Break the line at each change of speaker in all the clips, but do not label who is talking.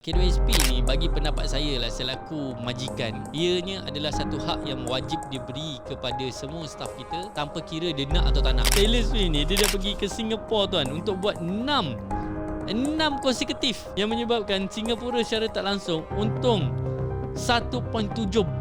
K2SP ni bagi pendapat saya lah selaku majikan, ianya adalah satu hak yang wajib diberi kepada semua staf kita tanpa kira dia nak atau tak nak. Taylor Swift ni dia dah pergi ke Singapura tuan untuk buat 6 konsekutif yang menyebabkan Singapura secara tak langsung untung 1.7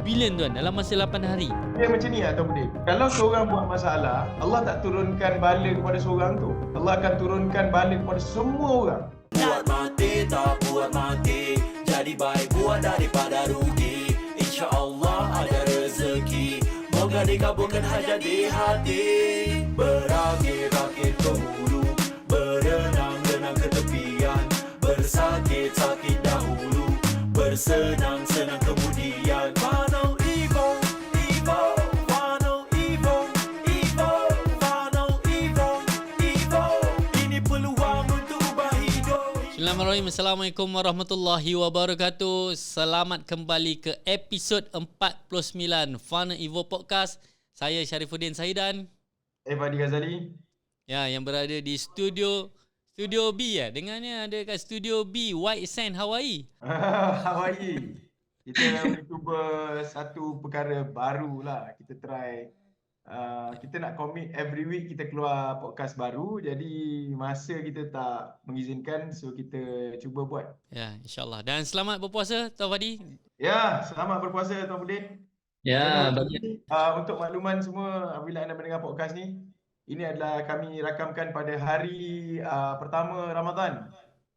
bilion tuan dalam masa 8 hari.
Dia macam ni atau boleh. Kalau seorang buat masalah, Allah tak turunkan bala kepada seorang tu. Allah akan turunkan bala kepada semua orang.
Buat mati tak buat mati, jadi baik buat daripada rugi. InsyaAllah ada rezeki, moga dikabulkan hajat di hati. Berakit-rakit ke hulu, berenang-renang ke tepian, bersakit-sakit dahulu, bersenang-senang kemudian. Final evil, evil, final evil, evil, final evil, evil. Ini peluang untuk ubah hidup.
Bismillahirrahmanirrahim. Assalamualaikum warahmatullahi wabarakatuh. Selamat kembali ke episod 49 Fana Evo Podcast. Saya Syarifuddin Sahidan.
Fadi Ghazali.
Ya, yang berada di Studio B ya. Dengannya ada kat Studio B, White Sand, Hawaii.
Hawaii. Kita nak cuba satu perkara baru lah. Kita try. Kita nak commit every week kita keluar podcast baru. Jadi masa kita tak mengizinkan, so kita cuba buat.
Ya, insyaAllah. Dan selamat berpuasa, Tuan Fadi.
Ya, selamat berpuasa Tuan Budin.
Ya,
Untuk makluman semua, apabila anda mendengar podcast ni, ini adalah kami rakamkan pada hari pertama Ramadan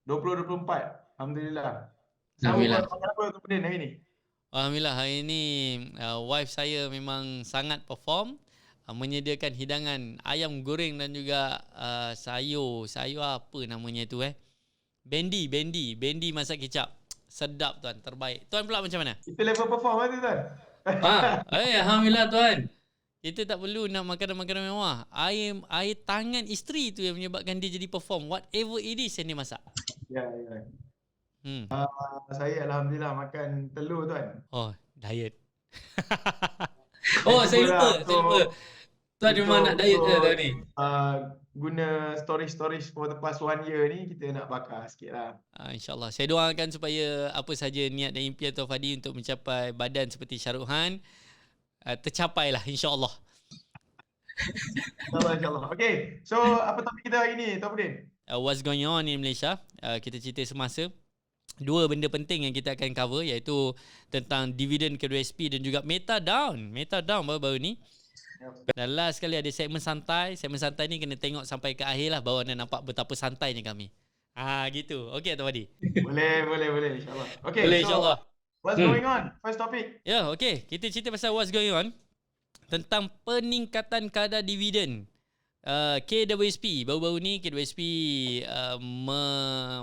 2024. Alhamdulillah.
Alhamdulillah.
Apa Tuan Budin hari ni?
Alhamdulillah, hari ini wife saya memang sangat perform. Menyediakan hidangan ayam goreng dan juga sayur apa namanya tu bendi masak kicap. Sedap tuan, terbaik. Tuan pula macam mana?
Kita level perform tu Tuan.
Alhamdulillah tuan. Kita tak perlu nak makanan-makanan mewah. Air tangan isteri tu yang menyebabkan dia jadi perform. Whatever it is yang dia masak.
Ya. Saya Alhamdulillah makan telur Tuan.
Oh, diet. Saya lupa. Tuan memang nak diet ke tahun ni?
Guna storage for the past 1 year ni, kita nak bakar sikit lah.
InsyaAllah. Saya doakan supaya apa saja niat dan impian Tuan Fadi untuk mencapai badan seperti Syahrukh tercapai lah insyaAllah.
InsyaAllah. Okay, so apa topik kita hari ni Tuan Budin?
What's going on in Malaysia? Kita cerita semasa. Dua benda penting yang kita akan cover iaitu tentang dividen K2SP dan juga Meta Down baru-baru ni. Dan last sekali ada segmen santai. Segmen santai ni kena tengok sampai ke akhir lah baru anda nampak betapa santainya kami. Gitu. Okey Tuan Fadi?
Boleh insyaAllah. Okay,
Boleh
so
insyaAllah.
what's going on? First topic.
Ya, okey. Kita cerita pasal what's going on tentang peningkatan kadar dividen KWSP. Baru-baru ni KWSP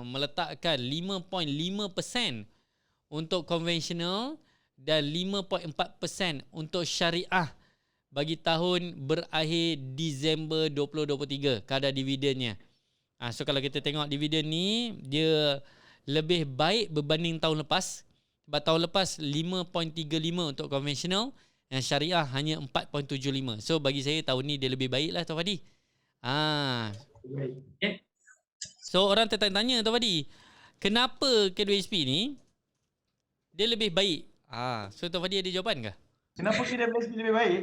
meletakkan 5.5% untuk konvensional dan 5.4% untuk syariah bagi tahun berakhir Disember 2023 kadar dividennya. So kalau kita tengok dividen ni, dia lebih baik berbanding tahun lepas. Sebab tahun lepas 5.35 untuk konvensional dan syariah hanya 4.75. So bagi saya tahun ni dia lebih baik lah Tuan Fadi. So orang tertanya-tanya Tuan Fadi, kenapa K2SP ni dia lebih baik? So Tuan Fadi ada jawapan ke?
Kenapa KWSP lebih baik?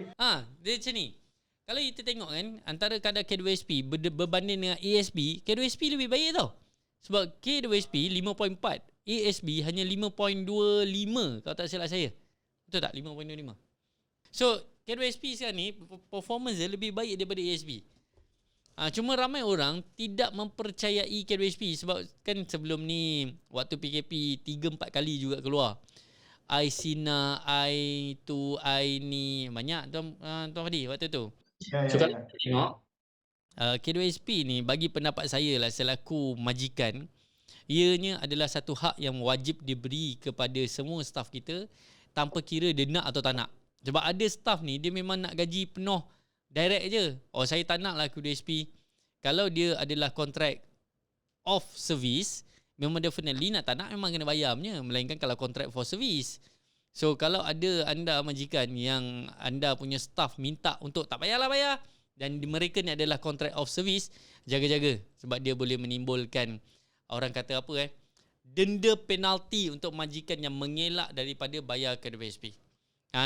Dia macam ni. Kalau kita tengok kan, antara kadar K2SP berbanding dengan ASB, K2SP lebih baik tau. Sebab K2SP 5.4, ASB hanya 5.25 kalau tak silap saya. Betul tak? 5.25. So, K2SP sekarang ni performance dia lebih baik daripada ASB. Cuma ramai orang tidak mempercayai K2SP sebab kan sebelum ni waktu PKP 3-4 kali juga keluar. Sina, tu, ni banyak Tuan Fadi waktu tu.
So kalau kita tengok
K2SP ni bagi pendapat saya lah selaku majikan, ianya adalah satu hak yang wajib diberi kepada semua staf kita tanpa kira dia nak atau tak nak. Sebab ada staf ni dia memang nak gaji penuh direct je. Saya tak nak lah K2SP. Kalau dia adalah kontrak off service, memang definitely nak tak nak memang kena bayar punya. Melainkan kalau kontrak for service. So kalau ada anda majikan yang anda punya staff minta untuk tak payahlah bayar dan mereka ni adalah kontrak off service, jaga-jaga sebab dia boleh menimbulkan orang kata denda penalti untuk majikan yang mengelak daripada bayar KWSP.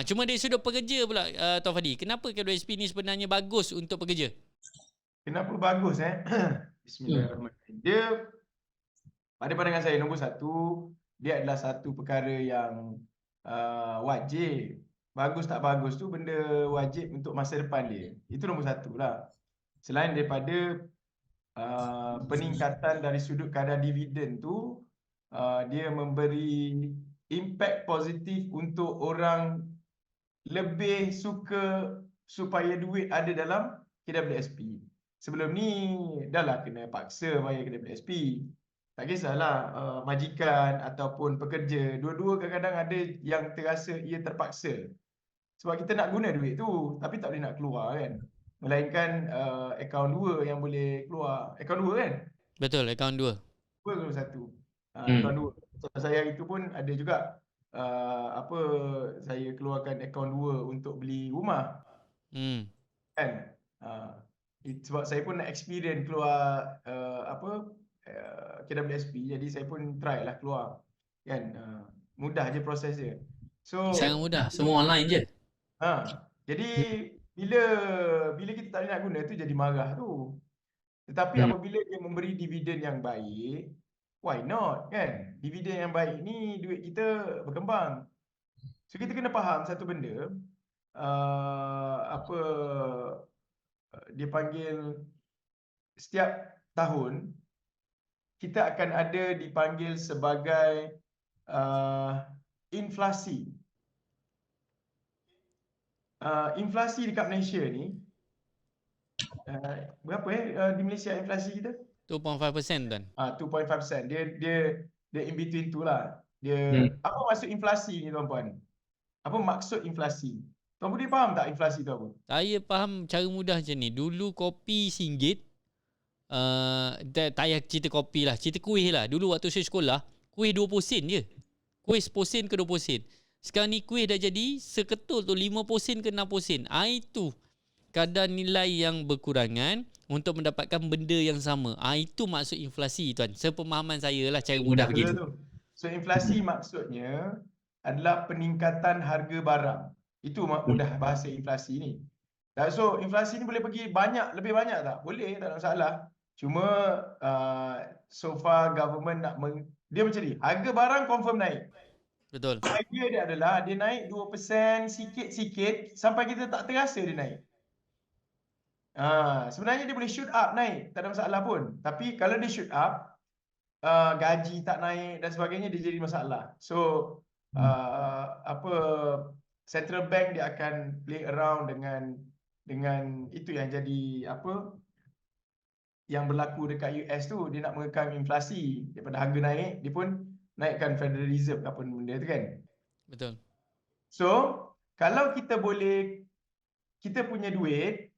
Cuma dari sudut pekerja pula, Tuan Fadi, kenapa KWSP ni sebenarnya bagus untuk pekerja?
Kenapa bagus Bismillahirrahmanirrahim. Dia pada pandangan saya nombor satu, dia adalah satu perkara yang wajib. Bagus tak bagus tu benda wajib untuk masa depan dia. Itu nombor satu lah. Selain daripada peningkatan dari sudut kadar dividen tu, dia memberi impact positif untuk orang lebih suka supaya duit ada dalam KWSP. Sebelum ni dah lah kena paksa bayar KWSP. Tak kisahlah majikan akaupun pekerja, dua-dua kadang-kadang ada yang terasa ia terpaksa. Sebab kita nak guna duit tu tapi tak boleh nak keluar kan. Melainkan akaun 2 yang boleh keluar. Akaun 2 kan?
Betul, akaun 2.
2 ke 1? Akaun 2. So, saya itu pun ada juga saya keluarkan akaun 2 untuk beli rumah. Kan? Sebab saya pun nak experience keluar KWSP, jadi saya pun try lah keluar. Kan? Mudah je proses dia. So
Sangat mudah. Semua online je.
jadi bila kita tak boleh nak guna tu jadi marah tu. Tetapi apabila dia memberi dividen yang baik, why not kan? Dividen yang baik ni duit kita berkembang. So kita kena faham satu benda, dia panggil setiap tahun kita akan ada dipanggil sebagai inflasi. Inflasi dekat Malaysia ni berapa di Malaysia inflasi kita?
2.5% kan?
2.5%. Dia in between tu lah. Dia apa maksud inflasi ni tuan-puan? Apa maksud inflasi? Tuan boleh faham tak inflasi tu apa?
Saya faham cara mudah macam ni. Dulu kopi RM1, tak payah cerita kopi lah, cerita kuih lah. Dulu waktu saya sekolah, kuih 20 sen je. Kuih 10 sen ke 20 sen. Sekarang ni kuih dah jadi seketul tu 50 sen ke 60 sen. Itu kadar nilai yang berkurangan untuk mendapatkan benda yang sama. Itu maksud inflasi tuan. Sepemahaman saya lah cara mudah begitu.
So inflasi maksudnya adalah peningkatan harga barang. Itu mudah bahasa inflasi ni. So inflasi ni boleh pergi banyak, lebih banyak tak? Boleh, tak ada masalah. Cuma so far government nak dia macam ni, harga barang confirm naik.
Betul.
Idea dia adalah dia naik 2% sikit-sikit sampai kita tak terasa dia naik. Sebenarnya dia boleh shoot up naik, tak ada masalah pun. Tapi kalau dia shoot up, gaji tak naik dan sebagainya, dia jadi masalah. So central bank dia akan play around dengan itu yang jadi yang berlaku dekat US tu. Dia nak mengekang inflasi. Daripada harga naik, dia pun naikkan Federal Reserve apa benda tu kan.
Betul.
So kalau kita punya duit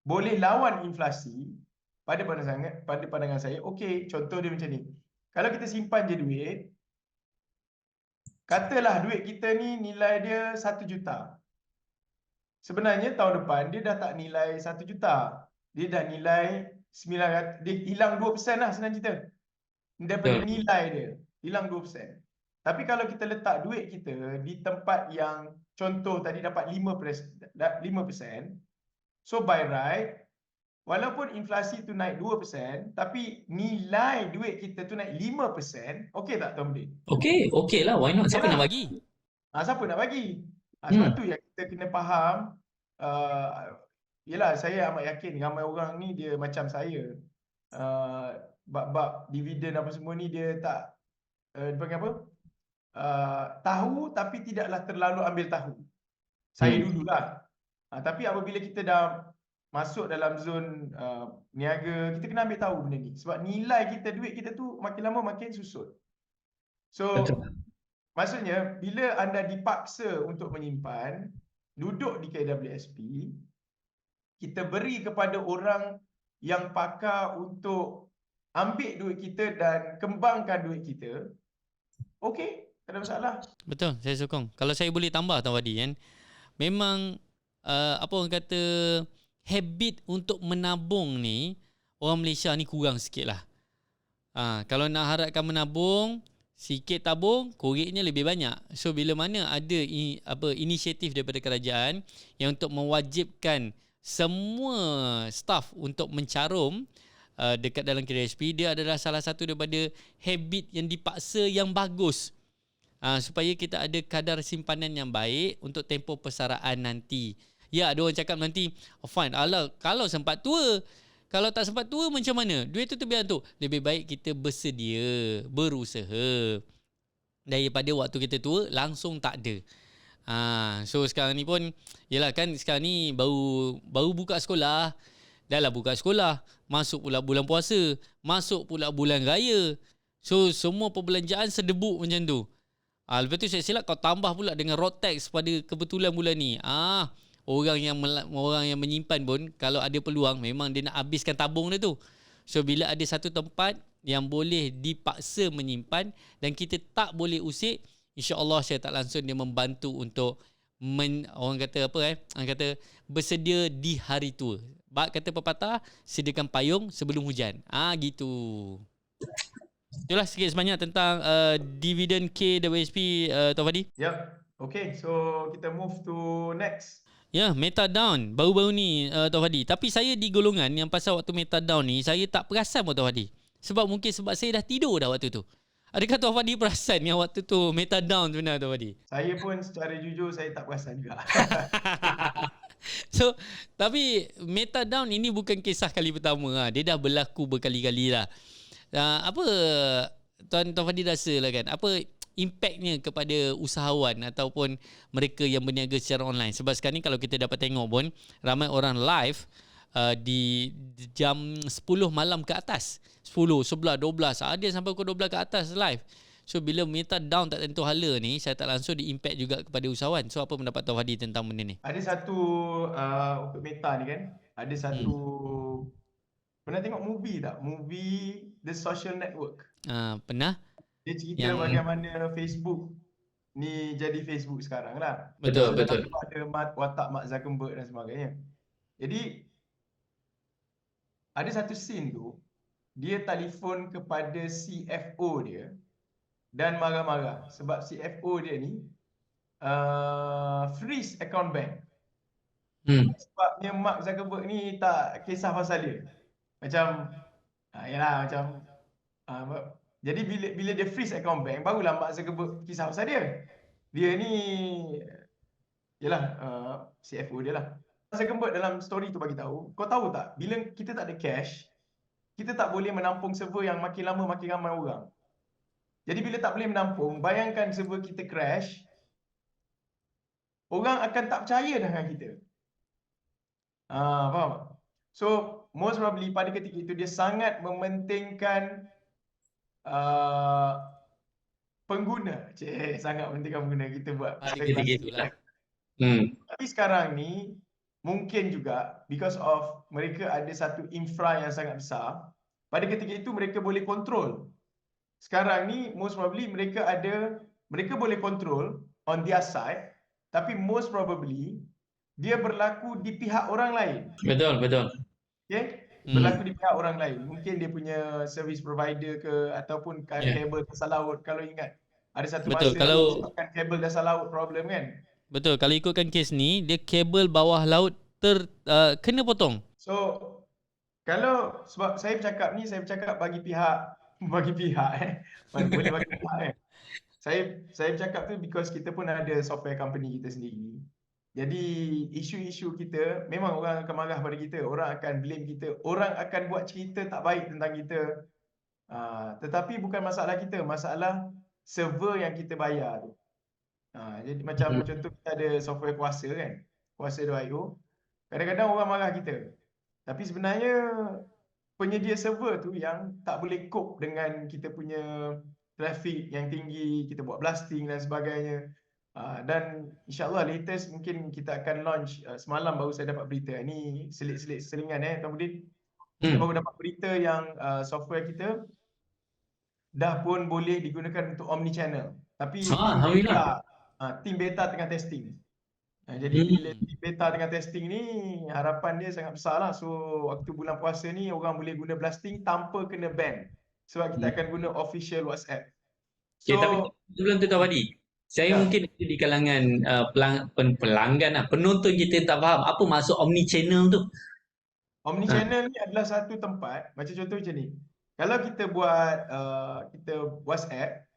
boleh lawan inflasi, pada pandangan saya, okey, contoh dia macam ni. Kalau kita simpan je duit, katalah duit kita ni nilai dia 1 juta. Sebenarnya tahun depan dia dah tak nilai 1 juta. Dia dah nilai 900, dia hilang 2% lah senang cerita. Daripada nilai dia, hilang 2%. Tapi kalau kita letak duit kita di tempat yang contoh tadi dapat 5%, so by right, walaupun inflasi tu naik 2%, tapi nilai duit kita tu naik 5%, okey tak Tuan Budi?
Okey lah, why not? Siapa nak bagi?
Siapa nak bagi? Sebab tu yang kita kena faham. Yelah, saya amat yakin ramai orang ni dia macam saya. Bab dividen apa semua ni dia tak dipanggil apa? Tahu tapi tidaklah terlalu ambil tahu. Saya dululah. Tapi apabila kita dah masuk dalam zon niaga, kita kena ambil tahu benda ni. Sebab nilai kita, duit kita tu makin lama makin susut. So maksudnya bila anda dipaksa untuk menyimpan, duduk di KWSP, kita beri kepada orang yang pakar untuk ambil duit kita dan kembangkan duit kita, okey, tak ada masalah.
Betul, saya sokong. Kalau saya boleh tambah Tuan Wadi kan, memang apa orang kata, habit untuk menabung ni orang Malaysia ni kurang sikit lah. Kalau nak harapkan menabung, sikit tabung, koreknya lebih banyak. So bila mana ada inisiatif daripada kerajaan yang untuk mewajibkan semua staff untuk mencarum dekat dalam KDSP, dia adalah salah satu daripada habit yang dipaksa yang bagus. Supaya kita ada kadar simpanan yang baik untuk tempoh persaraan nanti. Ya, ada orang cakap nanti, fine, kalau sempat tua, kalau tak sempat tua macam mana? Duit tu terbiar tu. Lebih baik kita bersedia, berusaha. Daripada waktu kita tua, langsung tak ada. So sekarang ni pun, yelah kan sekarang ni baru buka sekolah. Dah lah buka sekolah. Masuk pula bulan puasa. Masuk pula bulan raya. So semua perbelanjaan sedebuk macam tu. Lepas tu saya silap kau tambah pula dengan road tax pada kebetulan bulan ni. Orang yang menyimpan pun kalau ada peluang memang dia nak habiskan tabung dia tu. So bila ada satu tempat yang boleh dipaksa menyimpan dan kita tak boleh usik, insya-Allah saya tak langsung dia membantu untuk orang kata bersedia di hari tua. Bak kata pepatah, sediakan payung sebelum hujan. Gitu. Itulah sikit sebanyak tentang dividen KWSP, Tuan Fadi.
Yep. Okay, so kita move to next.
Ya, Meta down baru-baru ni Tuan Fadi. Tapi saya di golongan yang pasal waktu Meta down ni, saya tak perasan pun Tuan Fadi. Sebab saya dah tidur dah waktu tu. Adakah Tuan Fadi perasan yang waktu tu Meta down sebenarnya Tuan Fadi?
Saya pun secara jujur saya tak perasan juga.
So, tapi Meta down ini bukan kisah kali pertama. Dia dah berlaku berkali-kali lah. Apa Tuan Fadi rasa lah kan? Apa impactnya kepada usahawan ataupun mereka yang berniaga secara online? Sebab sekarang ni kalau kita dapat tengok pun ramai orang live di jam 10 malam ke atas, 10, 11, 12, ada yang sampai pukul 12 ke atas live. So bila Meta down tak tentu hala ni, saya tak langsung di-impact juga kepada usahawan. So apa pendapat Tuan Fadi tentang benda ni?
Ada satu untuk Meta ni kan, ada satu pernah tengok movie tak? Movie The Social Network.
Pernah.
Dia cerita bagaimana Facebook ni jadi Facebook sekarang lah.
Betul.
Ada watak Mark Zuckerberg dan sebagainya. Jadi ada satu scene tu, dia telefon kepada CFO dia dan marah-marah sebab CFO dia ni freeze account bank. Sebabnya Mark Zuckerberg ni tak kisah pasal dia. Macam jadi bila dia freeze account bank, barulah Mark Zuckerberg kisah pasal dia. Dia ni CFO dia lah. Mark Zuckerberg dalam story tu bagi tahu, kau tahu tak, bila kita tak ada cash, kita tak boleh menampung server yang makin lama makin ramai orang. Jadi bila tak boleh menampung, bayangkan server kita crash, orang akan tak percaya dengan kita. Faham? So most probably pada ketika itu dia sangat mementingkan pengguna. Sangat mementingkan pengguna, kita buat. Tapi sekarang ni mungkin juga because of mereka ada satu infra yang sangat besar, pada ketika itu mereka boleh control. Sekarang ni most probably mereka boleh control on their side, tapi most probably dia berlaku di pihak orang lain.
Betul.
Okay? Berlaku di pihak orang lain. Mungkin dia punya service provider ke, ataupun kabel dasar laut. Kalau ingat, ada satu masa kabel dasar laut problem kan.
Betul, kalau ikutkan kes ni, dia kabel bawah laut kena potong.
So kalau sebab saya bercakap bagi pihak boleh bagi pihak Saya bercakap tu because kita pun ada software company kita sendiri. Jadi isu-isu kita memang orang akan marah pada kita, orang akan blame kita, orang akan buat cerita tak baik tentang kita. Tetapi bukan masalah kita, masalah server yang kita bayar tu. Jadi macam contoh kita ada software kuasa kan, kuasa.io. Kadang-kadang orang marah kita. Tapi sebenarnya penyedia server tu yang tak boleh cope dengan kita punya traffic yang tinggi, kita buat blasting dan sebagainya. Dan insyaAllah latest mungkin kita akan launch, semalam baru saya dapat berita. Ini selingan Tuan Budin. Kita baru dapat berita yang software kita dah pun boleh digunakan untuk omni-channel. Tapi tim beta tengah testing. Jadi bila tim beta tengah testing ni, harapan dia sangat besar lah. So waktu bulan puasa ni orang boleh guna blasting tanpa kena ban. Sebab kita akan guna official WhatsApp. So
Tapi sebelum tu Tuan Fadi, saya
ya,
mungkin di kalangan pelanggan lah, penonton kita tak faham apa maksud omni channel tu. Ha.
omnichannel ni adalah satu tempat, macam contoh macam ni. Kalau kita buat kita WhatsApp,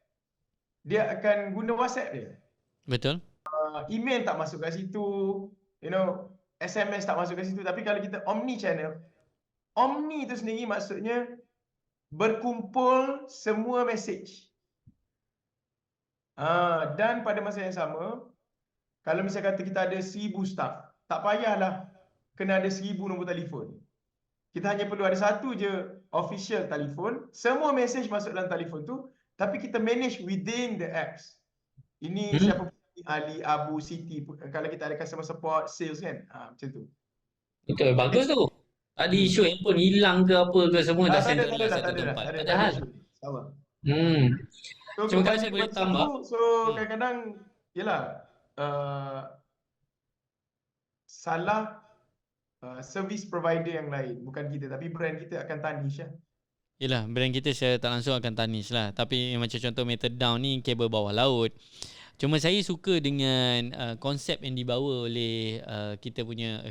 dia akan guna WhatsApp dia.
Betul.
Email tak masuk kat situ, SMS tak masuk kat situ. Tapi kalau kita omni-channel, omni tu sendiri maksudnya berkumpul semua message. Dan pada masa yang sama, kalau misal kata kita ada 1000 staff, tak payahlah kena ada 1000 nombor telefon. Kita hanya perlu ada satu je official telefon, semua message masuk dalam telefon tu, tapi kita manage within the apps. Ini siapa pun, Ali, Abu, Siti, kalau kita ada customer support, sales kan, macam tu.
Betul, bagus tu. Tak ada isu handphone hilang ke apa ke semua dah
Tak ada,
central
tak ada,
satu
tak ada,
tempat.
tak ada,
Tak ada
tak ada
hal.
isu. InsyaAllah. So,
Cuma kalau
kebanyakan
saya boleh
macam
tambah.
tu, so kadang-kadang, yelah, salah service provider yang lain, bukan kita, tapi brand kita akan tarnish lah.
Yelah, brand kita secara tak langsung akan tarnish lah. Tapi macam contoh Meter Down ni kabel bawah laut. Cuma saya suka dengan konsep yang dibawa oleh kita punya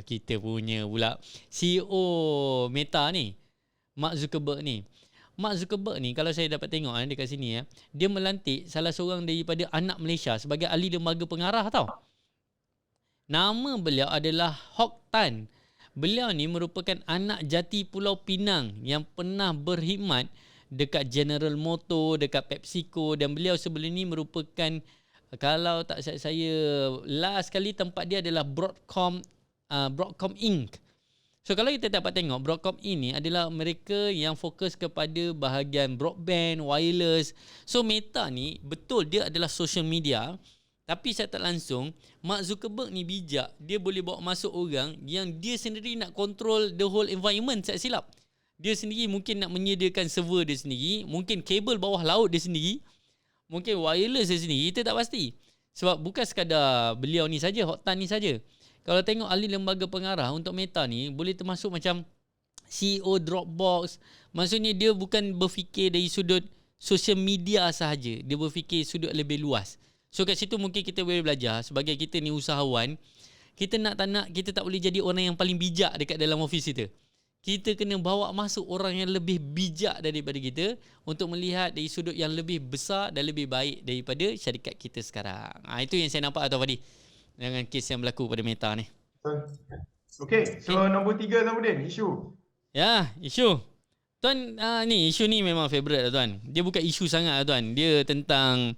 pula CEO Meta ni, Mark Zuckerberg ni. Mark Zuckerberg ni kalau saya dapat tengok dekat sini dia melantik salah seorang daripada anak Malaysia sebagai ahli lembaga pengarah tau. Nama beliau adalah Hock Tan. Beliau ni merupakan anak jati Pulau Pinang yang pernah berkhidmat dekat General Motors, dekat PepsiCo, dan beliau sebelum ni merupakan, kalau tak silap saya, last kali tempat dia adalah Broadcom Inc. So kalau kita dapat tengok, Broadcom ini adalah mereka yang fokus kepada bahagian broadband, wireless. So Meta ni betul dia adalah social media, tapi secara tak langsung Mark Zuckerberg ni bijak. Dia boleh bawa masuk orang yang dia sendiri nak control the whole environment, tak silap. Dia sendiri mungkin nak menyediakan server dia sendiri, mungkin kabel bawah laut dia sendiri, mungkin wireless dia sendiri, kita tak pasti. Sebab bukan sekadar beliau ni saja, Hock Tan ni saja. Kalau tengok ahli lembaga pengarah untuk Meta ni, boleh termasuk macam CEO Dropbox. Maksudnya dia bukan berfikir dari sudut social media sahaja, dia berfikir sudut lebih luas. So kat situ mungkin kita boleh belajar sebagai kita ni usahawan, kita nak tak nak, kita tak boleh jadi orang yang paling bijak dekat dalam office kita. Kita kena bawa masuk orang yang lebih bijak daripada kita untuk melihat dari sudut yang lebih besar dan lebih baik daripada syarikat kita sekarang. Itu yang saya nampak Tuan Fadi dengan kes yang berlaku pada Meta ni.
Okay, so nombor 3 Zahmuddin, isu.
Ya, isu. Tuan, ni isu ni memang favourite lah tuan. Dia bukan isu sangat lah tuan. Dia tentang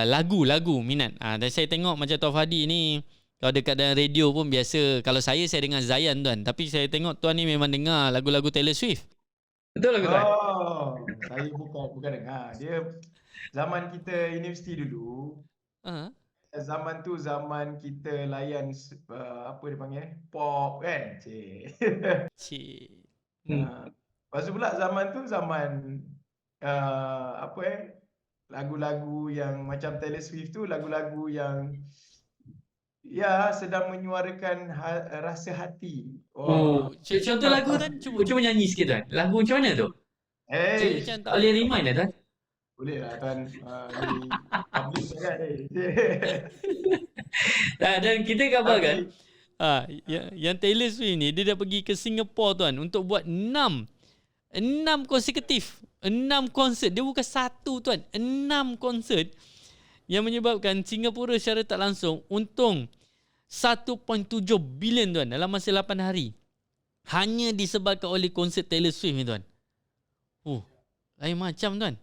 lagu-lagu minat. Dan saya tengok macam Tuan Fadi ni, kalau dekat dalam radio pun biasa, kalau saya dengar Zayan tuan. Tapi saya tengok tuan ni memang dengar lagu-lagu Taylor Swift.
Betul lah tuan?
Saya bukan dengar. Dia zaman kita universiti dulu. Zaman tu zaman kita layan apa dia panggil? Pop kan?
Cik.
Lepas tu pula zaman tu zaman lagu-lagu yang macam Taylor Swift tu, lagu-lagu yang sedang menyuarakan rasa hati.
Contoh lagu tuan, cuba nyanyi sikit tuan. Lagu macam mana tu?
Macam tak
Boleh remind lah tuan?
Boleh lah tuan. Ni public sangat ni.
Dan kita kabarkan
yang Taylor Swift ni, dia dah pergi ke Singapore tuan untuk buat 6 konsekutif, 6 konsert. Dia bukan satu tuan, 6 konsert yang menyebabkan Singapura secara tak langsung untung 1.7 bilion tuan dalam masa 8 hari. Hanya disebabkan oleh konsert Taylor Swift ni tuan. Lain macam tuan.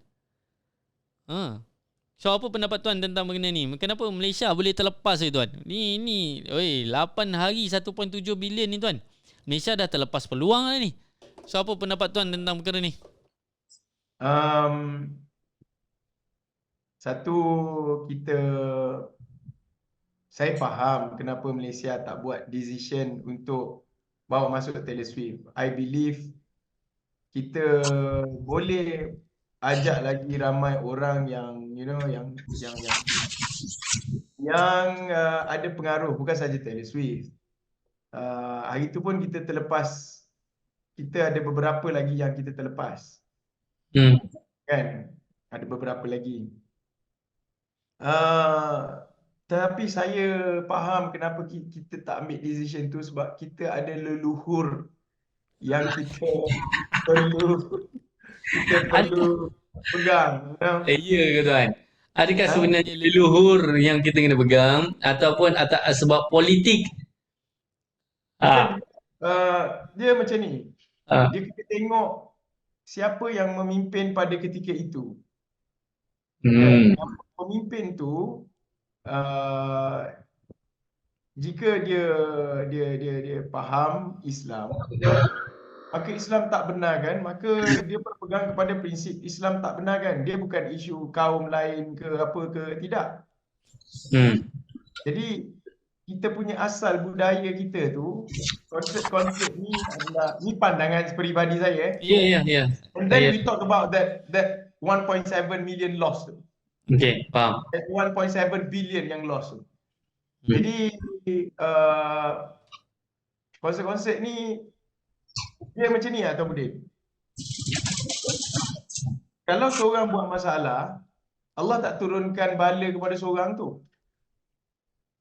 So apa pendapat tuan tentang benda ni? Kenapa Malaysia boleh terlepas tuan? Ni 8 hari 1.7 bilion ni tuan. Malaysia dah terlepas peluang lah ni. So apa pendapat tuan tentang perkara ni?
Satu, saya faham kenapa Malaysia tak buat decision untuk bawa masuk Taylor Swift. I believe kita boleh ajak lagi ramai orang yang yang ada pengaruh, bukan saja Taylor Swift. Hari tu pun kita terlepas, kita ada beberapa lagi yang kita terlepas. Kan? Ada beberapa lagi. Tapi saya faham kenapa kita tak ambil decision tu, sebab kita ada leluhur yang kita perlu pegang.
Ya ke tuan? Adakah
Ha?
sebenarnya leluhur yang kita kena pegang ataupun sebab politik? Ah,
Dia macam ni.
ah,
Dia kena tengok siapa yang memimpin pada ketika itu. Kan?
hmm,
Pemimpin tu jika dia faham Islam, maka Islam tak benar kan, maka dia berpegang kepada prinsip Islam tak benar kan. Dia bukan isu kaum lain ke apa ke, tidak.
hmm.
Jadi kita punya asal budaya kita tu, konsep-konsep ni adalah, ni pandangan peribadi saya.
Ya.
And then we talk about that 1.7 million loss tu.
Okey, faham.
That 1.7 billion yang loss tu.
Hmm.
Jadi konsep-konsep ni dia macam ni Tuan Budin. Kalau seorang buat masalah, Allah tak turunkan bala kepada seorang tu.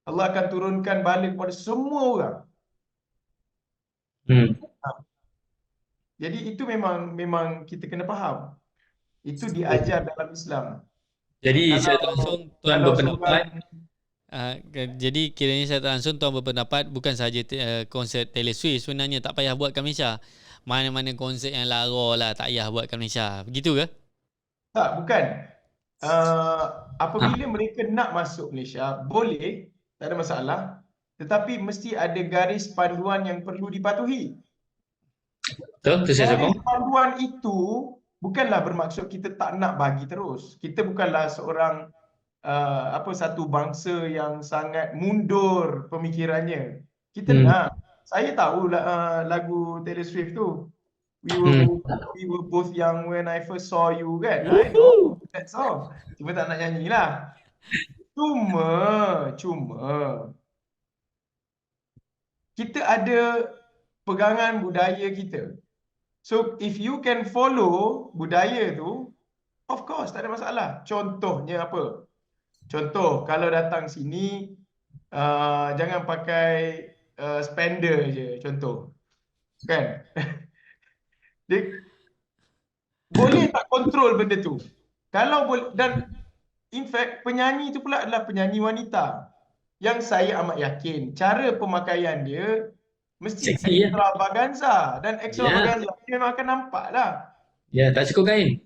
Allah akan turunkan bala kepada semua orang.
Hmm.
Jadi itu memang kita kena faham. Itu diajar dalam Islam.
Jadi
Kalau-
saya tak langsung tuan
Kalau
berpendapat.
Jadi kiranya saya tak langsung tuan berpendapat bukan sahaja konsep Taylor Swift sebenarnya tak payah buat kat Malaysia. Mana-mana konsep yang lara lah tak payah buat kat Malaysia. Begitu ke?
Tak, bukan. Apabila mereka nak masuk Malaysia, boleh, tak ada masalah. Tetapi mesti ada garis panduan yang perlu dipatuhi.
Betul, tu saya
Garis
sokong.
panduan itu bukanlah bermaksud kita tak nak bagi terus. Kita bukanlah seorang satu bangsa yang sangat mundur pemikirannya. Kita nak. Saya tahu lagu Taylor Swift tu. We were both young when I first saw you, kan? I know that song. Cuma tak nak nyanyi lah. Cuma kita ada pegangan budaya kita. So if you can follow budaya tu, of course tak ada masalah. Contohnya apa? Contoh, kalau datang sini jangan pakai spender je, contoh. Kan? Dia boleh tak kontrol benda tu? Kalau boleh, dan in fact penyanyi tu pula adalah penyanyi wanita yang saya amat yakin cara pemakaian dia mesti
Seksi, ya?
extravaganza, dan extravaganza dia memang akan nampak lah.
Ya, tak cukup kain.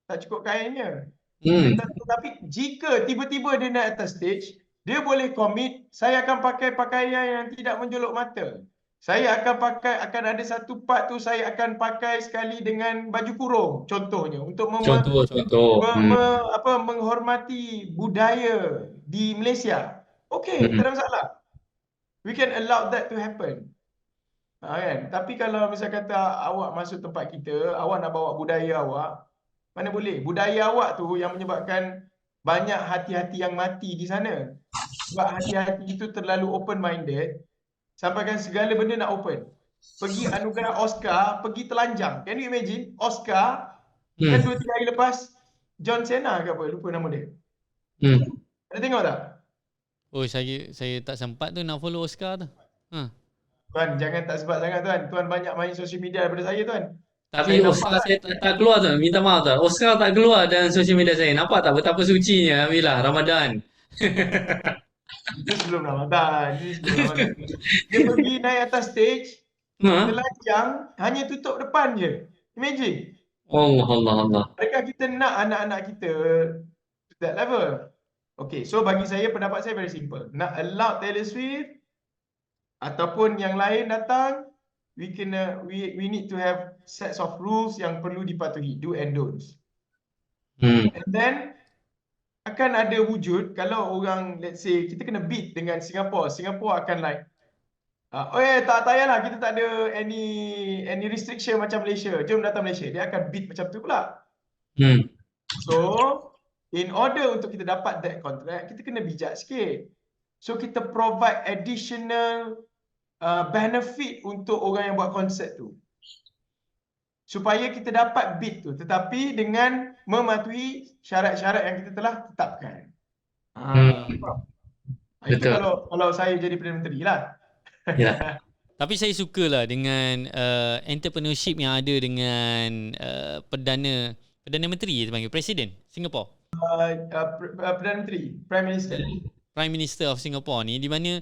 Tak cukup kainnya.
Hmm.
Tetapi jika tiba-tiba dia naik atas stage, dia boleh commit, saya akan pakai pakaian yang tidak menjolok mata. Saya akan ada satu part tu saya akan pakai sekali dengan baju kurung, contohnya, untuk
Contoh.
menghormati budaya di Malaysia. Okey, tak ada masalah. We can allow that to happen. Kan? Tapi kalau misal kata awak masuk tempat kita, awak nak bawa budaya awak, mana boleh. Budaya awak tu yang menyebabkan banyak hati-hati yang mati di sana. Sebab hati-hati itu terlalu open-minded, sampaikan segala benda nak open. Pergi anugerah Oscar, pergi telanjang. Can you imagine? Oscar, kan 2-3 hari lepas, John Cena ke apa, lupa nama dia. Ada tengok tak?
Oh, saya tak sempat tu nak follow Oscar tu.
Tuan, jangan tak sebab sangat tuan. Tuan banyak main social media daripada saya tuan.
Tapi Oscar saya tak keluar tuan. Minta maaf tuan. Oscar tak keluar dalam sosial media saya. Nampak tak betapa sucinya Bila Ramadan.
Itu sebelum Ramadan. Dia pergi naik atas stage, telanjang, hanya tutup depan je. Imagine.
Allah.
Adakah kita nak anak-anak kita to that level? Okay, so bagi saya, pendapat saya very simple. Nak allow Taylor Swift ataupun yang lain datang, we need to have sets of rules yang perlu dipatuhi, do and don'ts. And then akan ada wujud, kalau orang, let's say, kita kena beat dengan Singapore akan like, tak payahlah, kita tak ada any restriction macam Malaysia, jom datang Malaysia. Dia akan beat macam tu pula. So, in order untuk kita dapat that contract, kita kena bijak sikit. So, kita provide additional benefit untuk orang yang buat konsert tu, supaya kita dapat bid tu, tetapi dengan mematuhi syarat-syarat yang kita telah tetapkan.
Hmm.
Itu
Betul.
kalau saya jadi Perdana Menteri lah.
Ya.
Tapi saya sukalah dengan entrepreneurship yang ada dengan Perdana Menteri dia panggil, Presiden Singapore.
Perdana Menteri, Prime Minister.
Prime Minister of Singapore ni, di mana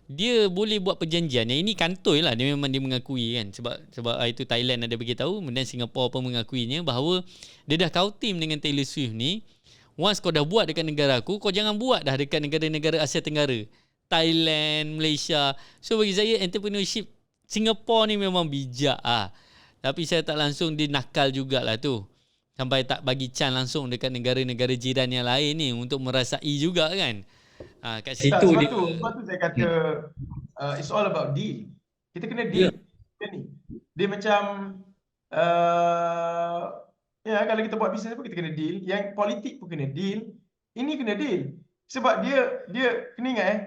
dia boleh buat perjanjian. Yang ini kantoi lah, dia memang dia mengakui kan, sebab itu Thailand ada beritahu, kemudian Singapore pun mengakuinya bahawa dia dah kautim dengan Taylor Swift ni. Once kau dah buat dekat negara aku, kau jangan buat dah dekat negara-negara Asia Tenggara, Thailand, Malaysia. So bagi saya entrepreneurship Singapore ni memang bijak ah. Tapi saya tak langsung dia nakal jugalah tu. Sampai tak bagi chance langsung dekat negara-negara jiran yang lain ni untuk merasai juga kan. Kat situ
sebab
dia
tu saya kata it's all about deal. Kita kena deal. Ni. Dia macam kalau kita buat bisnes pun kita kena deal. Yang politik pun kena deal. Ini kena deal. Sebab dia kena ingat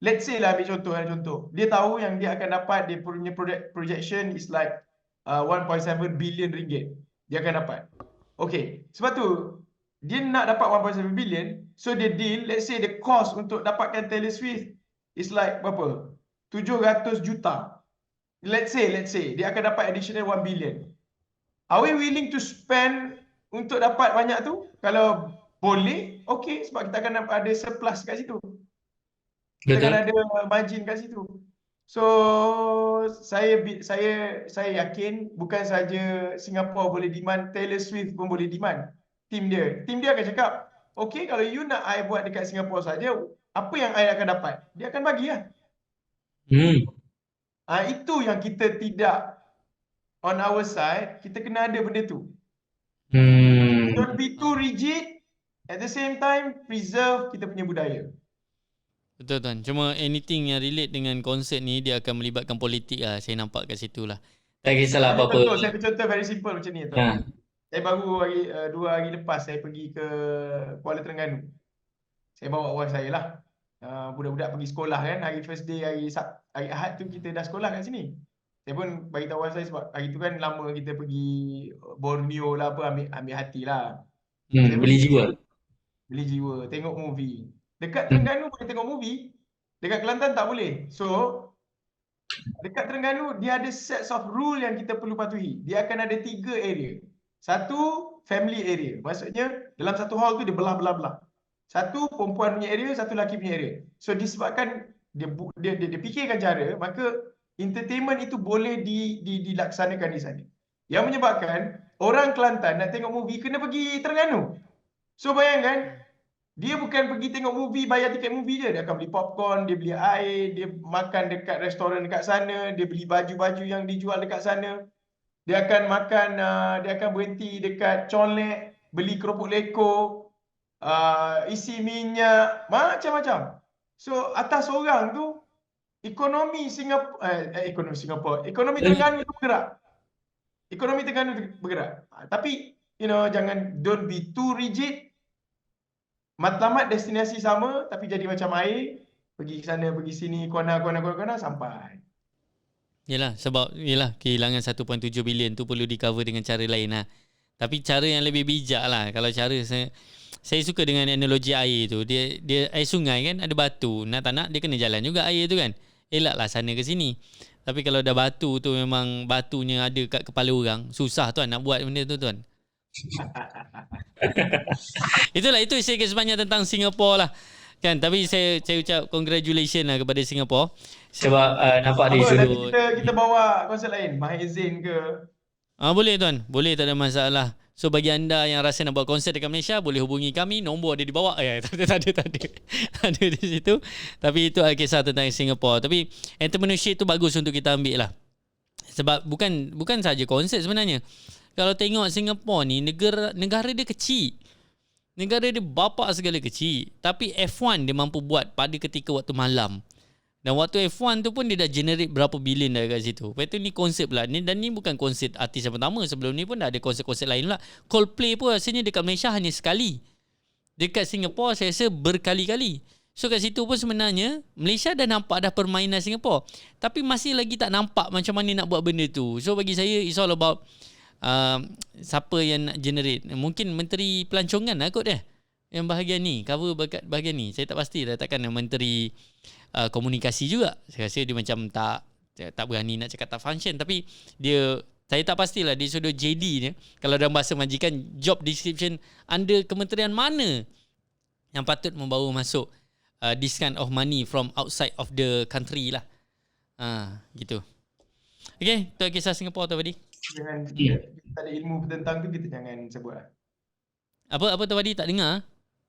let's say lah ambil contoh. Dia tahu yang dia akan dapat, dia punya projection is like 1.7 billion ringgit. Dia akan dapat. Okay. Sebab tu dia nak dapat 1.7 billion, so dia deal, let's say the cost untuk dapatkan Taylor Swift is like berapa? 700 juta. Let's say dia akan dapat additional 1 billion. Are we willing to spend untuk dapat banyak tu? Kalau boleh, okay, sebab kita akan ada surplus kat situ. Kita akan ada margin kat situ. So saya yakin bukan saja Singapore boleh demand, Taylor Swift pun boleh demand. Tim dia akan cakap, okay, kalau you nak I buat dekat Singapore saja, apa yang I akan dapat? Dia akan bagi lah. Itu yang kita tidak on our side, kita kena ada benda tu. Don't be too rigid, at the same time preserve kita punya budaya.
Betul tuan. Cuma anything yang relate dengan konsert ni dia akan melibatkan politik lah. Saya nampak kat situ lah.
Tak kisahlah apa-apa.
Saya contoh very simple macam ni tuan. Saya baru 2 hari lepas saya pergi ke Kuala Terengganu. Saya bawa wife saya lah. Budak-budak pergi sekolah kan. Hari first day, hari Ahad tu kita dah sekolah kat sini. Saya pun bagi tahu wife saya sebab hari tu kan lama kita pergi Borneo lah apa, ambil hati lah.
Beli jiwa.
Tengok movie. Dekat Terengganu boleh tengok movie. Dekat Kelantan tak boleh. So dekat Terengganu dia ada sets of rule yang kita perlu patuhi. Dia akan ada 3 area. Satu, family area. Maksudnya, dalam satu hall tu dia belah-belah. Satu, perempuan punya area, satu lelaki punya area. So, disebabkan dia fikirkan cara, maka entertainment itu boleh dilaksanakan di sana. Yang menyebabkan, orang Kelantan nak tengok movie, kena pergi Terengganu. So, bayangkan, dia bukan pergi tengok movie, bayar tiket movie je. Dia akan beli popcorn, dia beli air, dia makan dekat restoran dekat sana, dia beli baju-baju yang dijual dekat sana. Dia akan makan, dia akan berhenti dekat Conlek, beli keropok leko, isi minyak, macam-macam. So atas orang tu, ekonomi Terengganu tu bergerak. Ekonomi Terengganu tu bergerak. Tapi, don't be too rigid. Matlamat destinasi sama, tapi jadi macam air, pergi ke sana, pergi sini, kona sampai.
Yelah, sebab kehilangan 1.7 bilion tu perlu di-cover dengan cara lain lah. Tapi cara yang lebih bijak lah. Kalau cara saya suka dengan analogi air tu. Dia air sungai kan, ada batu. Nak tak nak, dia kena jalan juga air tu kan. Elaklah sana ke sini. Tapi kalau dah batu tu memang batunya ada kat kepala orang, susah tuan nak buat benda tu tuan. Itu saya sebanyak tentang Singapore lah. Kan, tapi saya ucap congratulations lah kepada Singapore.
Sebab nampak dari sudut.
Kita bawa konsert lain, Mahaizin ke?
Boleh tuan, boleh, tak ada masalah. So bagi anda yang rasa nak buat konsert dekat Malaysia, boleh hubungi kami, nombor ada di bawah. Tak ada di situ. Tapi itu kisah tentang Singapore. Tapi entrepreneurship tu bagus untuk kita ambil lah. Sebab bukan saja konsert sebenarnya. Kalau tengok Singapore ni, negara dia kecil. Negara dia bapak segala kecil. Tapi F1 dia mampu buat pada ketika waktu malam. Dan waktu F1 tu pun dia dah generate berapa bilion dah kat situ. Lepas tu ni konsep pula. Dan ni bukan konsep artis yang pertama. Sebelum ni pun dah ada konsep-konsep lain pula. Coldplay pun rasanya dekat Malaysia hanya sekali. Dekat Singapore saya rasa berkali-kali. So kat situ pun sebenarnya Malaysia dah nampak dah permainan Singapore. Tapi masih lagi tak nampak macam mana nak buat benda tu. So bagi saya it's all about siapa yang nak generate. Mungkin Menteri Pelancongan lah kot dia yang bahagian ni, cover bahagian ni. Saya tak pasti lah, takkan Menteri komunikasi juga. Saya rasa dia macam tak berani nak cakap tak function, tapi saya tak pastilah di sudut JD ni, kalau dalam bahasa majikan, job description under kementerian mana yang patut membawa masuk this kind of money from outside of the country lah. Gitu. Okay, tu kisah Singapura tu tadi.
Jangan, kita tak ada ilmu tentang tu, kita jangan sebut lah.
Apa tu tadi tak dengar?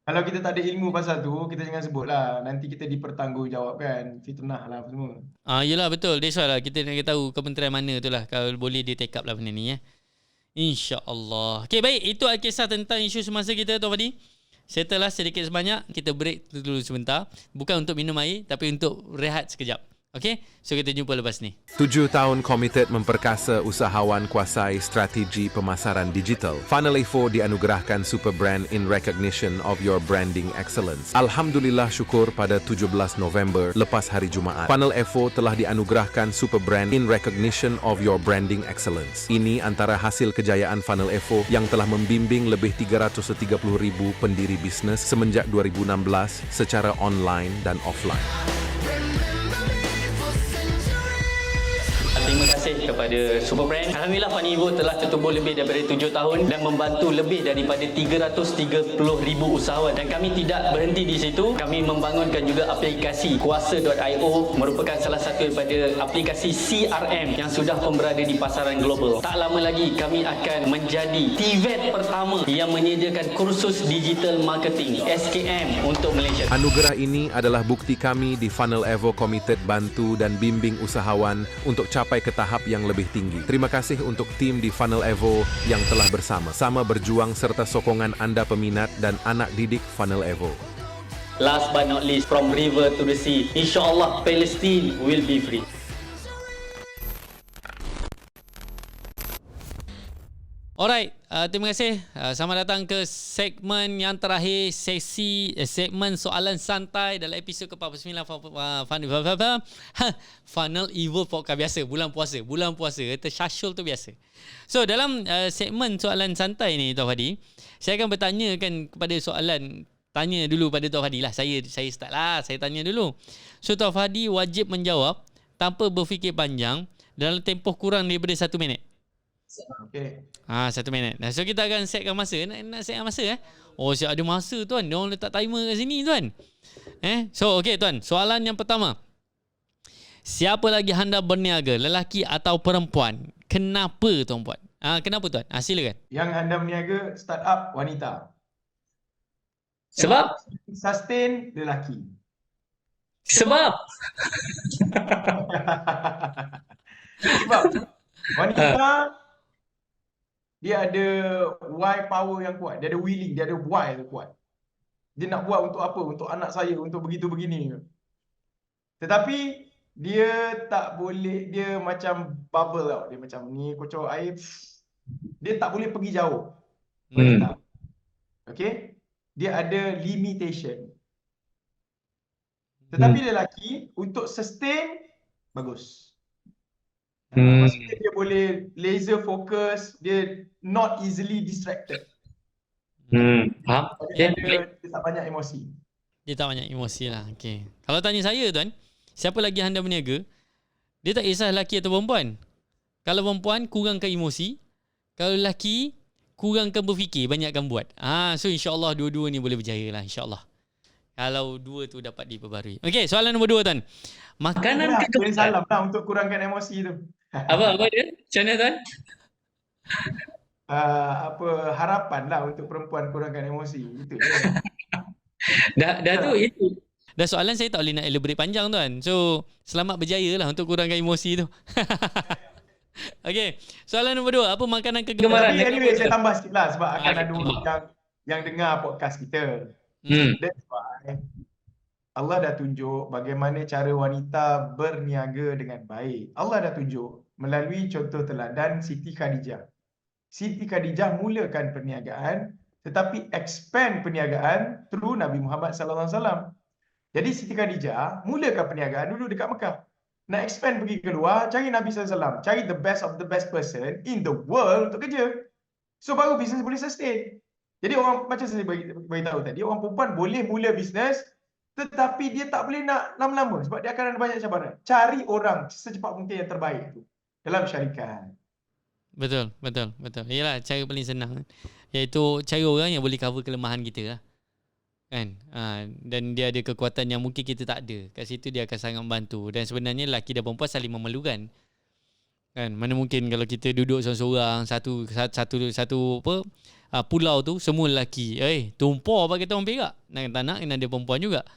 Kalau kita tak ada ilmu pasal tu, kita jangan sebut lah. Nanti kita dipertanggungjawabkan. Fitnah lah apa semua.
Yelah betul. That's why lah kita nak tahu kementerian mana tu lah. Kalau boleh dia take up lah benda ni ya. InsyaAllah. Okay, baik. Itu kisah tentang isu semasa kita tu tadi. Settle lah sedikit sebanyak. Kita break dulu sebentar. Bukan untuk minum air, tapi untuk rehat sekejap. Okay, so kita jumpa lepas ni.
7 tahun komited memperkasa usahawan kuasai strategi pemasaran digital. Funnel Evo dianugerahkan Super Brand in recognition of your branding excellence. Alhamdulillah syukur pada 17 November lepas hari Jumaat, Funnel Evo telah dianugerahkan Super Brand in recognition of your branding excellence. Ini antara hasil kejayaan Funnel Evo yang telah membimbing lebih 330,000 pendiri bisnes semenjak 2016 secara online dan offline.
Terima kasih kepada Super Brand. Alhamdulillah Funnel Evo telah tertubuh lebih daripada 7 tahun dan membantu lebih daripada 330,000 usahawan. Dan kami tidak berhenti di situ. Kami membangunkan juga aplikasi Kuasa.io, merupakan salah satu daripada aplikasi CRM yang sudah pun berada di pasaran global. Tak lama lagi kami akan menjadi TVET pertama yang menyediakan kursus digital marketing SKM untuk Malaysia.
Anugerah ini adalah bukti kami di Funnel Evo Committed bantu dan bimbing usahawan untuk capai ke tahap yang lebih tinggi. Terima kasih untuk tim di Funnel Evo yang telah bersama-sama berjuang serta sokongan anda peminat dan anak didik Funnel Evo.
Last but not least, from river to the sea, insyaAllah Palestine will be free. Alright, terima kasih. Selamat datang ke segmen yang terakhir, segmen soalan santai dalam episod ke-49 Funnel Evo Podcast biasa, bulan puasa, tersyasyul tu biasa. So dalam segmen soalan santai ni Tuan Fadi, saya akan bertanyakan kepada soalan, tanya dulu pada Tuan Fadi lah. Saya start lah, saya tanya dulu. So Tuan Fadi wajib menjawab tanpa berfikir panjang dalam tempoh kurang daripada 1 minit.
Okay.
1 minit. So kita akan setkan masa. Nak setkan masa Oh, siap ada masa tuan. Dia orang letak timer kat sini tuan. So okey tuan, soalan yang pertama. Siapa lagi anda berniaga, lelaki atau perempuan? Kenapa tuan puan? Kenapa tuan? Silakan.
Yang anda berniaga startup wanita.
Sebab
Sustain lelaki.
sebab
Sebab wanita dia ada why power yang kuat. Dia ada willing, dia ada why yang kuat. Dia nak buat untuk apa? Untuk anak saya, untuk begitu begini. Tetapi dia tak boleh, dia macam bubble tau. Dia macam ni kocok air. Dia tak boleh pergi jauh. Wanita. Okay? Dia ada limitation. Tetapi lelaki untuk sustain bagus. Maksudnya dia boleh laser focus, dia not easily distracted.
Faham?
Dia tak banyak emosi.
Dia tak banyak emosi lah. Okay. Kalau tanya saya tuan, siapa lagi anda berniaga, dia tak kisah lelaki atau perempuan. Kalau perempuan, kurangkan emosi. Kalau lelaki, kurangkan berfikir, banyakkan buat. So insyaAllah dua-dua ni boleh berjaya lah, insyaAllah. Kalau dua tu dapat diperbarui. Okay, soalan nombor 2 tuan. Makanan
Boleh salam lah untuk kurangkan emosi tu.
Apa dia? Macam mana tuan?
Harapan lah untuk perempuan kurangkan emosi. Itu je.
Dah tu itu.
Dah soalan saya tak boleh nak elaborate panjang tuan. So, selamat berjaya lah untuk kurangkan emosi tu. Okay, soalan nombor 2. Apa makanan kegemaran?
Tapi anyway, saya tambah sikit lah sebab akan ada orang yang dengar podcast kita. That's why Allah dah tunjuk bagaimana cara wanita berniaga dengan baik. Allah dah tunjuk melalui contoh teladan Siti Khadijah. Siti Khadijah mulakan perniagaan tetapi expand perniagaan through Nabi Muhammad sallallahu alaihi wasallam. Jadi Siti Khadijah mulakan perniagaan dulu dekat Mekah. nak expand pergi keluar, cari Nabi SAW, cari the best of the best person in the world untuk kerja. So baru bisnes boleh sustain. Jadi orang, macam saya beritahu tadi, orang perempuan boleh mula bisnes tetapi dia tak boleh nak lama-lama sebab dia akan ada banyak cabaran. Cari orang secepat mungkin yang terbaik tu dalam syarikat.
Betul. Yalah, cara paling senang iaitu cari orang yang boleh cover kelemahan kita lah. Kan? Dan dia ada kekuatan yang mungkin kita tak ada. Kat situ dia akan sangat membantu. Dan sebenarnya lelaki dan perempuan saling memerlukan. Kan? Mana mungkin kalau kita duduk seorang-seorang satu pulau tu semua lelaki. Tumpah bagi kita orang perak. Tak nak kena ada perempuan juga.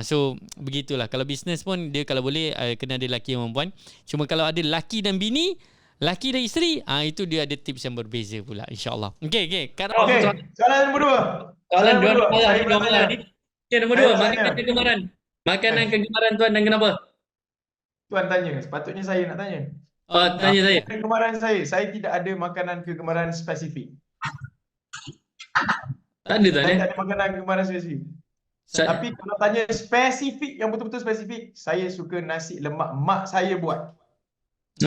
So begitulah. Kalau bisnes pun dia kalau boleh kena ada lelaki dan perempuan. Cuma kalau ada lelaki dan bini, lelaki dan isteri, itu dia ada tips yang berbeza pula, insya-Allah. Okey.
Soalan nombor 2.
Soalan dua
Saya
malam
bertanya.
ni. Okay, nombor 2,
Saya
makanan
bertanya.
kegemaran. Makanan kegemaran tuan dan kenapa?
Tuan tanya, sepatutnya saya nak tanya.
Tanya saya.
Kegemaran saya tidak ada makanan kegemaran spesifik.
Tak ada tuan
Saya tak ada makanan kegemaran spesifik.
Sa-
Tapi kalau tanya spesifik, yang betul-betul spesifik, saya suka nasi lemak mak saya buat.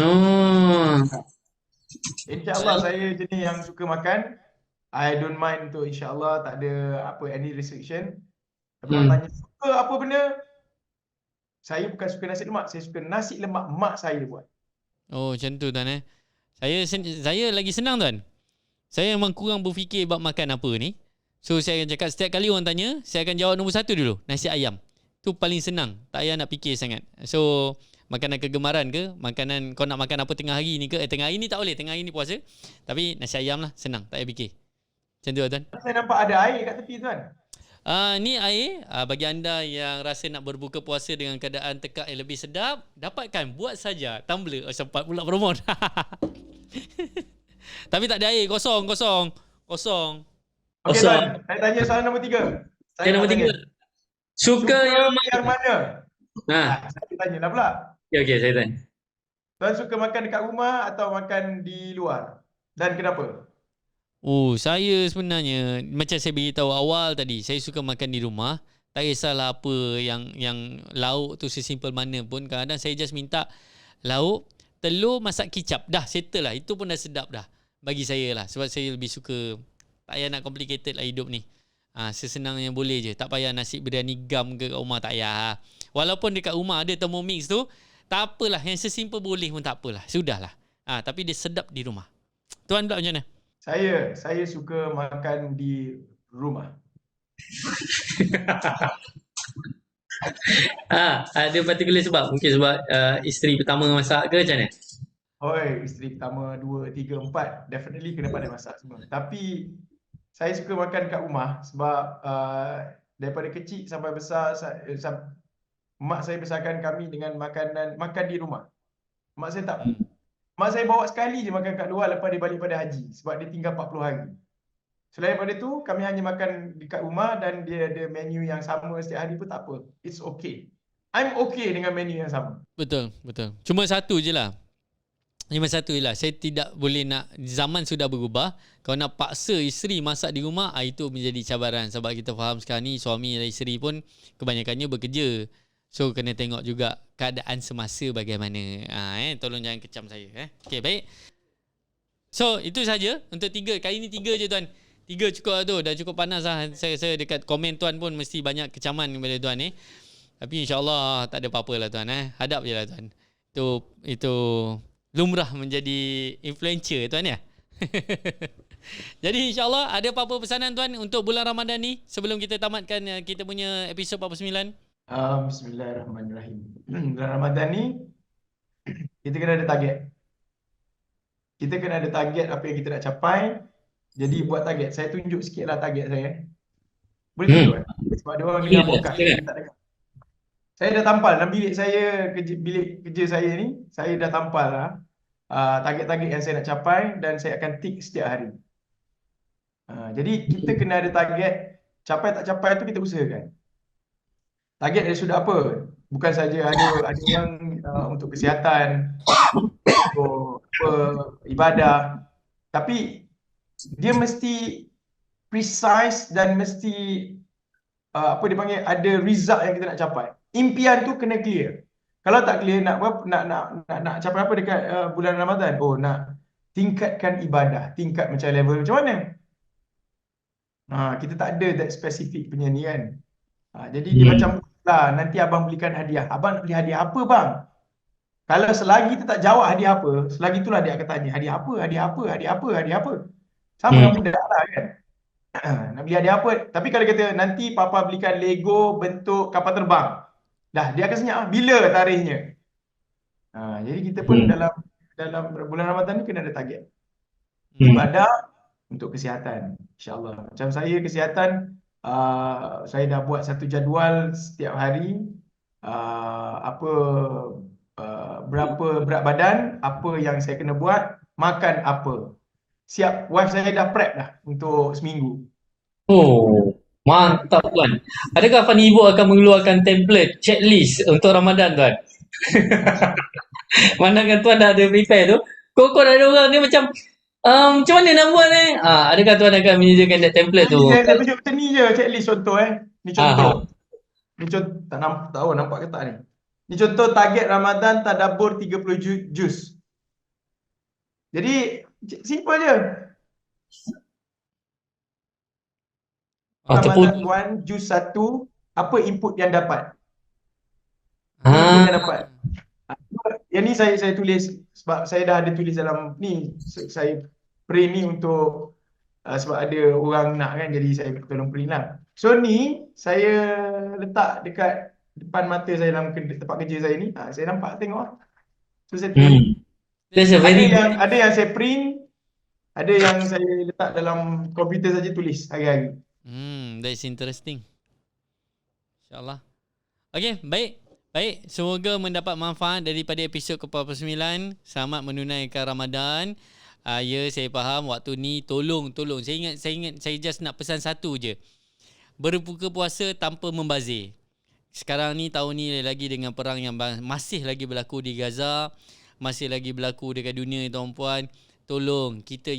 Oh.
InsyaAllah saya jenis yang suka makan. I don't mind untuk insyaAllah, tak ada any restriction. Tapi kalau tanya suka apa benda, saya bukan suka nasi lemak, saya suka nasi lemak mak saya buat.
Oh, macam tu tuan Saya lagi senang tuan. Saya memang kurang berfikir bab makan apa ni. So saya akan cakap setiap kali orang tanya, saya akan jawab nombor 1 dulu, nasi ayam. Tu paling senang, tak payah nak fikir sangat. So makanan kegemaran ke, makanan kau nak makan apa tengah hari ni ke? Tengah hari ni tak boleh, tengah hari ni puasa. Tapi nasi ayam lah, senang, tak payah fikir. Macam tu tuan.
Saya nampak ada air kat tepi tuan.
Ni air, bagi anda yang rasa nak berbuka puasa dengan keadaan tekak yang lebih sedap, dapatkan, buat saja tumbler. Sempat pula promote. Tapi tak ada air, kosong.
Okey
Kosong.
tuan, saya tanya soalan nombor 3.
Okay, nombor 3. Suka yang
mana? Saya tanya dah pula.
Okay, saya tanya.
Tuan suka makan dekat rumah atau makan di luar? Dan kenapa?
Saya sebenarnya macam saya beritahu awal tadi, saya suka makan di rumah. Tak kisahlah apa yang lauk tu sesimpel mana pun. Kadang-kadang saya just minta lauk, telur, masak kicap. Dah settle lah. Itu pun dah sedap dah. Bagi saya lah. Sebab saya lebih suka, tak payah nak complicated lah hidup ni. Sesenang yang boleh je. Tak payah nasi biryani gam ke kat rumah, tak payah. Walaupun dekat rumah ada Thermomix tu, tak apalah. Yang sesimpel boleh pun tak apalah. Sudahlah. Tapi dia sedap di rumah. Tuan pula macam mana?
Saya suka makan di rumah.
Ada particular sebab? Mungkin sebab isteri pertama masak ke macam mana?
Isteri pertama, 2, 3, 4 definitely kena pandai masak semua. Tapi saya suka makan kat rumah sebab daripada kecil sampai besar mak saya besarkan kami dengan makan di rumah. Mak saya bawa sekali je makan kat luar lepas dia balik pada haji sebab dia tinggal 40 hari. Selain daripada tu, kami hanya makan dekat rumah dan dia ada menu yang sama setiap hari pun tak apa. It's okay. I'm okay dengan menu yang sama.
Betul. Cuma satu je lah. Saya tidak boleh nak, zaman sudah berubah. Kalau nak paksa isteri masak di rumah, itu menjadi cabaran. Sebab kita faham sekarang ni suami dan isteri pun kebanyakannya bekerja. So kena tengok juga keadaan semasa bagaimana. Tolong jangan kecam saya. Okay, baik. So itu saja untuk 3. Kali ni 3 je tuan. 3 cukup lah tu. Dah cukup panas lah. Saya dekat komen tuan pun mesti banyak kecaman kepada tuan ni. Tapi insyaAllah tak ada apa-apa lah tuan. Hadap je lah tuan. Itu lumrah menjadi influencer tuan ya. Jadi insyaAllah ada apa-apa pesanan tuan untuk bulan Ramadan ni sebelum kita tamatkan kita punya episod 49?
Bismillahirrahmanirrahim. Bulan Ramadan ni kita kena ada target. Kita kena ada target apa yang kita nak capai. Jadi buat target. Saya tunjuk sikitlah target saya. Boleh tunjuk kan? Sebab ada orang dengar podcast kita tak dengar. Saya dah tampal dalam bilik saya, bilik kerja saya ni, saya dah tampal lah target-target yang saya nak capai dan saya akan tick setiap hari. Jadi kita kena ada target. Capai tak capai tu kita usahakan. Target dia sudah apa? Bukan saja ada yang untuk kesihatan, untuk ibadah. Tapi dia mesti precise dan mesti apa dia panggil, ada result yang kita nak capai. Impian tu kena clear. Kalau tak clear nak berapa, nak capai apa dekat bulan Ramadan? Oh, nak tingkatkan ibadah, tingkat macam level macam mana? Kita tak ada that spesifik punya ni kan. Jadi dia macam lah, nanti abang belikan hadiah. Abang nak beli hadiah apa bang? Kalau selagi kita tak jawab hadiah apa, selagi itulah dia akan tanya hadiah apa, hadiah apa, hadiah apa, hadiah apa. Sama dengan budak lah kan. Nak beli hadiah apa? Tapi kalau kata nanti papa belikan Lego bentuk kapal terbang. Dah, dia akan senyap bila tarikhnya. Jadi kita pun dalam bulan Ramadan ni kena ada target. Ibadah untuk kesihatan, insya-Allah. Macam saya kesihatan, saya dah buat satu jadual setiap hari, berapa berat badan, apa yang saya kena buat, makan apa. Siap, wife saya dah prep dah untuk seminggu.
Oh, mantap tuan. Adakah Fani Ibu akan mengeluarkan template checklist untuk Ramadan tuan? Manakah tuan dah ada prepare tu? Kok ada orang ni macam mana nak buat ni? Adakah tuan akan menyediakan that template tu?
Saya tunjuk macam ni je checklist contoh Ni contoh. Ni contoh, tak tahu nampak ke tak ni. Ni contoh target Ramadan tadabbur 30 juz. Jadi simple je. Ramadan 1 juz 1, apa input yang dapat? Input yang dapat. Yang ni saya tulis sebab saya dah ada tulis dalam ni, saya print ni untuk sebab ada orang nak kan, jadi saya tolong print lah. So ni saya letak dekat depan mata saya dalam tempat kerja saya ni. Saya nampak tengok. So saya print. Ada yang saya print, ada yang saya letak dalam komputer saja tulis hari-hari.
That's interesting. InsyaAllah. Okay, baik. Semoga mendapat manfaat daripada episod ke-49. Selamat menunaikan Ramadan. Ya, saya faham waktu ni tolong. Saya ingat saya just nak pesan satu je. Berbuka puasa tanpa membazir. Sekarang ni, tahun ni lagi dengan perang yang masih lagi berlaku di Gaza, masih lagi berlaku dekat dunia ni tuan-puan. Tolong, kita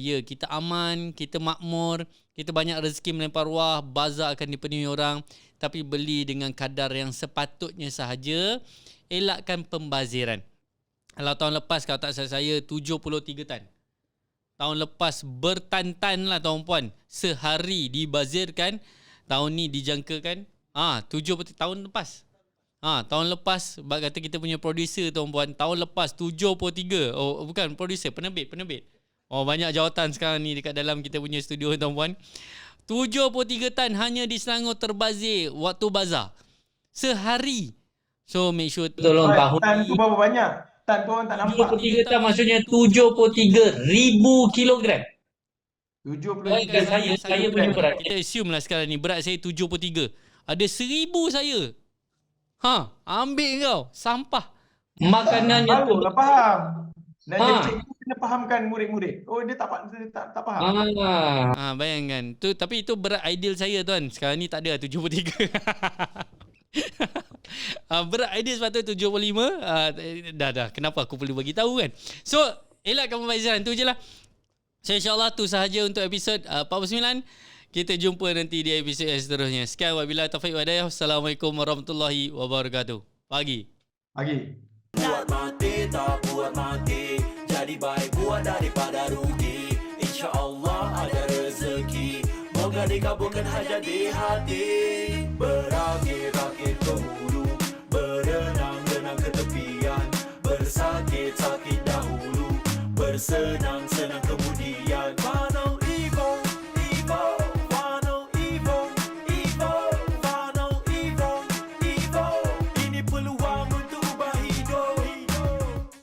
aman, kita makmur, kita banyak rezeki melempar ruah, bazar akan dipenuhi orang, tapi beli dengan kadar yang sepatutnya sahaja. Elakkan pembaziran. Kalau tahun lepas, kalau tak salah saya 73 tan. Tahun lepas bertan-tan lah tuan-puan. Sehari dibazirkan. Tahun ni dijangkakan 70 tahun lepas. Tahun lepas, kata kita punya producer tuan-puan, tahun lepas 73. Oh, bukan producer, penerbit. Oh, banyak jawatan sekarang ni dekat dalam kita punya studio tuan-puan. 73 tan hanya di Selangor terbazir waktu bazar. Sehari. So make sure
tolong tahun
tan tu berapa banyak? Tan tu orang tak nampak.
73 tan maksudnya 73,000 kilogram.
73
saya punya berat.
Kita assume lah sekarang ni berat saya 73. Ada 1,000 saya. Ambil kau. Sampah.
Makanannya tu.
Barulah faham. Dan jadi cikgu kena fahamkan murid-murid. Oh, dia tak faham.
Bayangkan. Tapi itu berat ideal saya tuan. Sekarang ni tak ada 73. Berat ideal sepatutnya 75. Dah. Kenapa aku perlu bagi tahu kan? So, elakkan pembaziran. Tu je lah. So, insyaAllah tu sahaja untuk episod 49. Kita jumpa nanti di episod yang seterusnya. Sekian wabillahi taufiq wa hidayah. Assalamualaikum warahmatullahi wabarakatuh. Pagi.
Buat mati, tak buat mati. Jadi baik buat daripada rugi. InsyaAllah ada rezeki. Moga dikabulkan hajat di hati. Berakit-rakit ke hulu, berenang-renang ke tepian, bersakit-sakit dahulu, bersenang-senang